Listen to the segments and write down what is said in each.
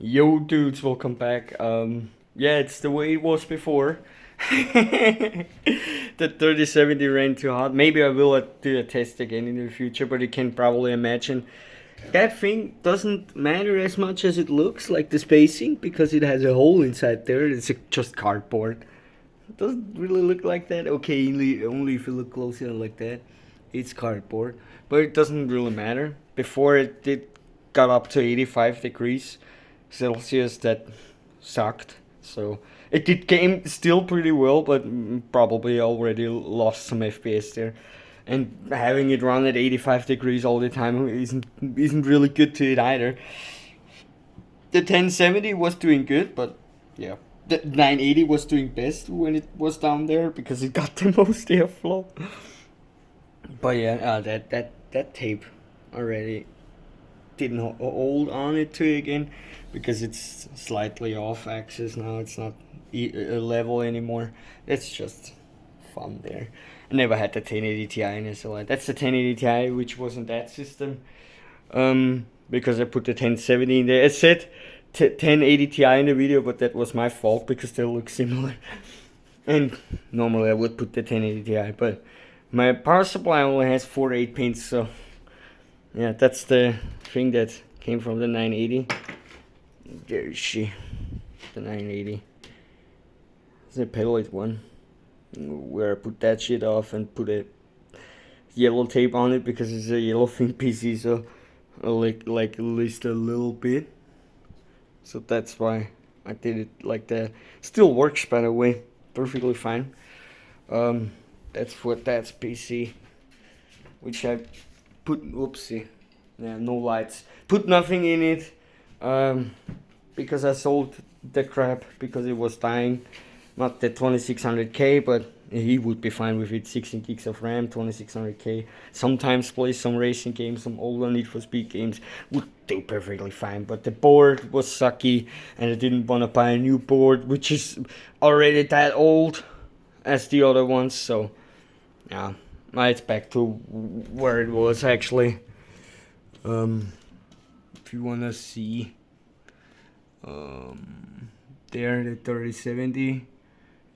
Yo dudes, welcome back. Yeah, it's the way it was before. The 3070 ran too hot. Maybe I will do a test again in the future, but you can probably imagine that thing doesn't matter as much as it looks, like the spacing, because it has a hole inside there. It's just cardboard. It doesn't really look like that. Okay, only if you look closer like that, it's cardboard. But it doesn't really matter. Before it got up to 85 degrees Celsius, that sucked. So it did game still pretty well, but probably already lost some FPS there. And having it run at 85 degrees all the time isn't really good to it either. The 1070 was doing good, but yeah, the 980 was doing best when it was down there because it got the most airflow. But yeah, that tape already didn't hold on it to again because it's slightly off axis now. It's not level anymore. It's just fun there. I never had the 1080 Ti in SLI. That's the 1080 Ti which was in that system. Because I put the 1070 in there. It said 1080 Ti in the video, but that was my fault because they look similar. And normally I would put the 1080 Ti, but my power supply only has 48 pins, so yeah, that's the thing that came from the 980. There is she, the 980. The pedalite one, where I put that shit off and put a yellow tape on it because it's a yellow thin PC, so I like at least a little bit. So that's why I did it like that. Still works, by the way, perfectly fine. That's for that's PC, which I put, oopsie, yeah, no lights, put nothing in it, because I sold the crap because it was dying. Not the 2600K, but he would be fine with it. 16 gigs of RAM, 2600K. Sometimes play some racing games, some older Need for Speed games, would do perfectly fine. But the board was sucky, and I didn't want to buy a new board, which is already that old as the other ones. So yeah, now it's back to where it was actually. If you wanna see, there the 3070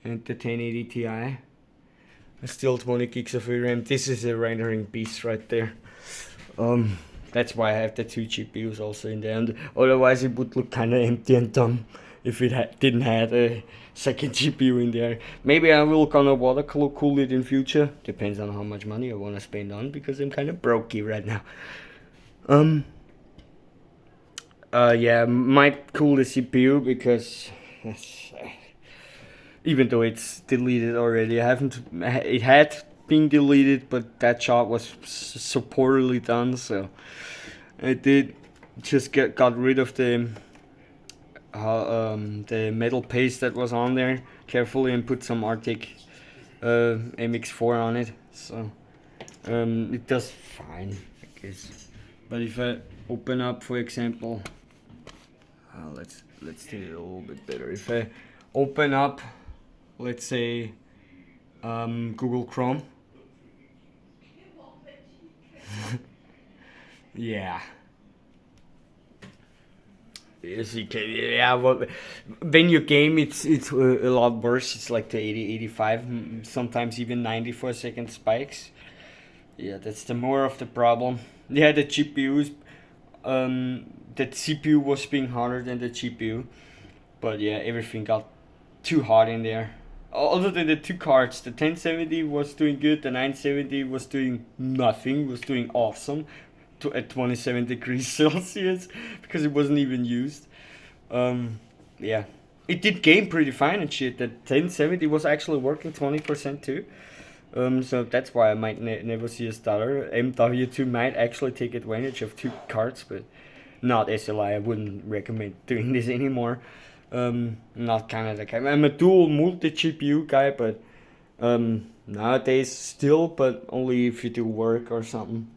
and the 1080 Ti. Still 20 gigs of VRAM. This is a rendering beast right there. That's why I have the two GPUs also in there. And otherwise, it would look kind of empty and dumb if it didn't have a second GPU in there. Maybe I will gonna water cool it in future. Depends on how much money I wanna spend on because I'm kind of brokey right now. Yeah, might cool the CPU because even though it's deleted already, I haven't. It had been deleted, but that job was so poorly done, so I did just got rid of the metal paste that was on there carefully and put some Arctic MX4 on it. So it does fine, I guess. But if I open up, for example, let's do it a little bit better. If I open up, let's say, Google Chrome. Yeah. Yes, you can. Yeah, well, when you game, it's a lot worse. It's like the 80, 85, sometimes even 90 for a second spikes. Yeah, that's the more of the problem. Yeah, the GPUs, the CPU was being hotter than the GPU, but yeah, everything got too hot in there. Other than the two cards, the 1070 was doing good, the 970 was doing nothing, was doing awesome at 27 degrees Celsius because it wasn't even used. Yeah, it did game pretty fine and shit. The 1070 was actually working 20% too. So that's why I might never see a stutter. MW2 might actually take advantage of two cards, but not SLI. I wouldn't recommend doing this anymore. Not kind of the guy. I'm a dual multi GPU guy, but nowadays still, but only if you do work or something.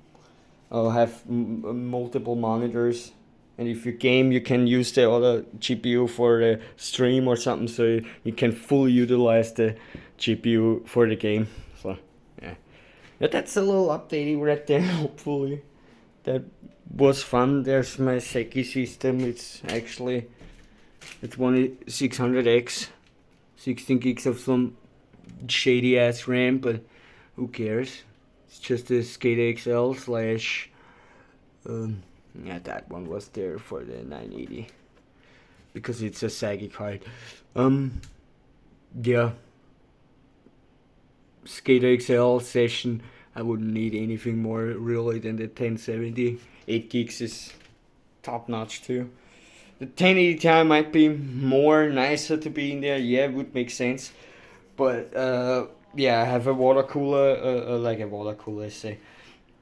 I'll have multiple monitors, and if you game, you can use the other GPU for the stream or something, so you can fully utilize the GPU for the game. So yeah, that's a little updating right there. Hopefully, that was fun. There's my Seki system. It's 600X, 16 gigs of some shady ass RAM, but who cares? It's just a SCADA XL slash. Yeah, that one was there for the 980 because it's a saggy card. Yeah, SCADA XL session. I wouldn't need anything more really than the 1070. 8 gigs is top notch too. The 1080 Ti might be more nicer to be in there. Yeah, it would make sense. But yeah, I have a water cooler, like a water cooler, I say.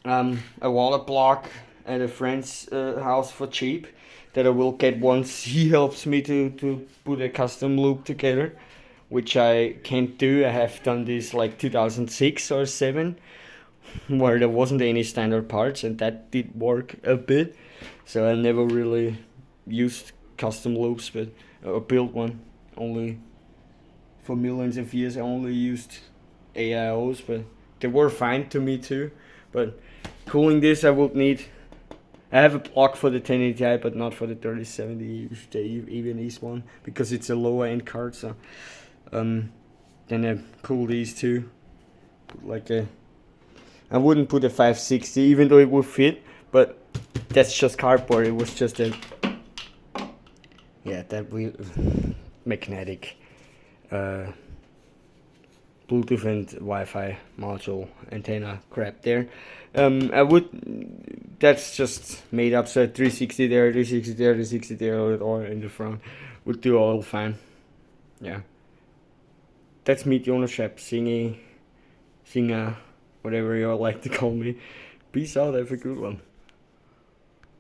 A water block at a friend's house for cheap that I will get once he helps me to put a custom loop together, which I can't do. I have done this like 2006 or 7, where there wasn't any standard parts, and that did work a bit. So I never really used custom loops, but built one. Only for millions of years I only used AIOs, but they were fine to me too. But cooling this, I would need. I have a block for the 1080 Ti, but not for the 3070, the even East one, because it's a lower end card. So then I cool these two. Put like a. I wouldn't put a 560, even though it would fit, but that's just cardboard. It was just a. Yeah, that magnetic Bluetooth and Wi-Fi module antenna crap there. That's just made up, so 360 there, 360 there, 360 there, or in the front would do all fine. Yeah. That's me, ownership, singer, whatever you all like to call me. Peace out, have a good one.